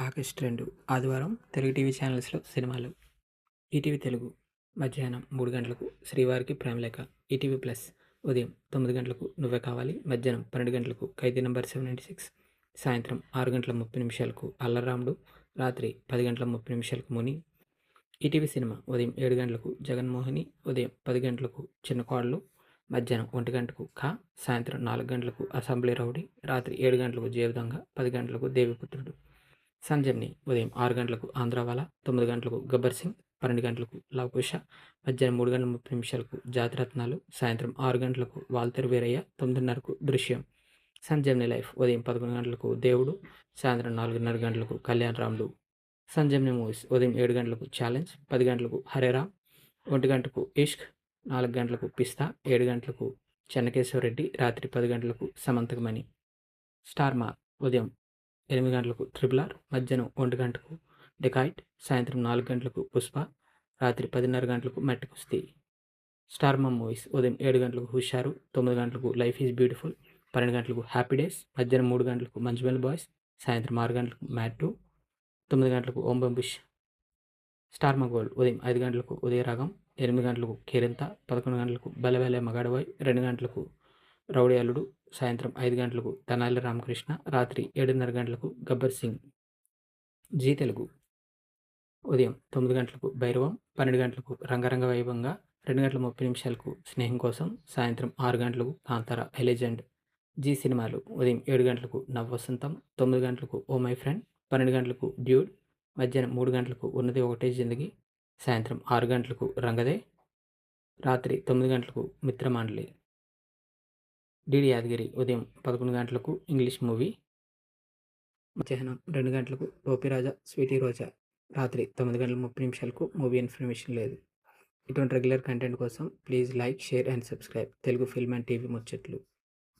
August 2 ఆదివారం Telugu TV ఛానల్స్లో సినిమాలు. ఈటీవీ తెలుగు మధ్యాహ్నం 3 గంటలకు శ్రీవారికి ప్రేమలేఖ. ఈటీవీ ప్లస్ ఉదయం 9 గంటలకు నువ్వే కావాలి. మధ్యాహ్నం 12 గంటలకు ఖైదీ నంబర్ 796. సాయంత్రం 6 గంటల 30 నిమిషాలకు అల్లరాముడు. రాత్రి 10 గంటల 30 నిమిషాలకు ముని. ఈటీవీ సినిమా ఉదయం 7 గంటలకు జగన్మోహిని. ఉదయం 10 గంటలకు చిన్న కోడలు. మధ్యాహ్నం 1 గంటకు ఖా. సాయంత్రం 4 గంటలకు అసెంబ్లీ రౌడీ. రాత్రి 7 గంటలకు జీవితంగా. 10 గంటలకు దేవిపుత్రుడు. సంజమ్ని ఉదయం 6 గంటలకు ఆంధ్రావాల. 9 గంటలకు గబ్బర్ సింగ్. 12 గంటలకు లవకుశ. మధ్యాహ్నం 3 గంటల 30 నిమిషాలకు జాతిరత్నాలు. సాయంత్రం 6 గంటలకు వాల్తేరు వీరయ్య. 9:30కు దృశ్యం. సంజమ్ని లైఫ్ ఉదయం 11 గంటలకు దేవుడు. సాయంత్రం 4:30 గంటలకు కళ్యాణ్ రాముడు. సంజమ్ని మూవీస్ ఉదయం 7 గంటలకు ఛాలెంజ్. 10 గంటలకు హరేరామ్. 1 గంటకు ఇష్క్. 4 గంటలకు పిస్తా. 7 గంటలకు చెన్నకేశవరెడ్డి. రాత్రి 10 గంటలకు సమంతకమణి. స్టార్ మా ఉదయం 8 గంటలకు RRR. మధ్యాహ్నం 1 గంటకు డెకాయిట్. సాయంత్రం 4 గంటలకు పుష్ప. రాత్రి 10:30 గంటలకు మట్టి కుస్తీ. స్టార్ మా మూవీస్ ఉదయం 7 గంటలకు హుషారు. 9 గంటలకు లైఫ్ ఈజ్ బ్యూటిఫుల్. 12 గంటలకు హ్యాపీ డేస్. మధ్యాహ్నం 3 గంటలకు మంజుమెల్ బాయ్స్. సాయంత్రం 6 గంటలకు మ్యాట్ 2. 9 గంటలకు ఓం బంబుష్. స్టార్ మా గోల్డ్ ఉదయం 5 గంటలకు ఉదయరాగం. 8 గంటలకు కేరింత. 11 గంటలకు బలవేలే మగాడవాయ్. 2 గంటలకు రౌడీ అల్లుడు. సాయంత్రం 5 గంటలకు తెనాలి రామకృష్ణ. రాత్రి 7:30 గంటలకు గబ్బర్ సింగ్. జీ తెలుగు ఉదయం 9 గంటలకు భైరవం. 12 గంటలకు రంగరంగ వైభవంగా. 2 గంటల 30 నిమిషాలకు స్నేహం కోసం. సాయంత్రం 6 గంటలకు కాంతార ఎలిజెండ్. జీ సినిమాలు ఉదయం 7 గంటలకు నవవసంతం. 9 గంటలకు ఓ మై ఫ్రెండ్. 12 గంటలకు డ్యూడ్. మధ్యాహ్నం 3 గంటలకు ఉన్నది ఒకటే జిందగీ. సాయంత్రం 6 గంటలకు రంగదే. రాత్రి 9 గంటలకు మిత్రమాండలి. డిడి యాదగిరి ఉదయం 11 గంటలకు ఇంగ్లీష్ మూవీ. మధ్యాహ్నం 2 గంటలకు టోపీరాజా స్వీటీ రోజా. రాత్రి 9 గంటల 30 నిమిషాలకు మూవీ ఇన్ఫర్మేషన్ లేదు. ఇటువంటి రెగ్యులర్ కంటెంట్ కోసం please like, share and subscribe Telugu film and TV ముచ్చట్లు.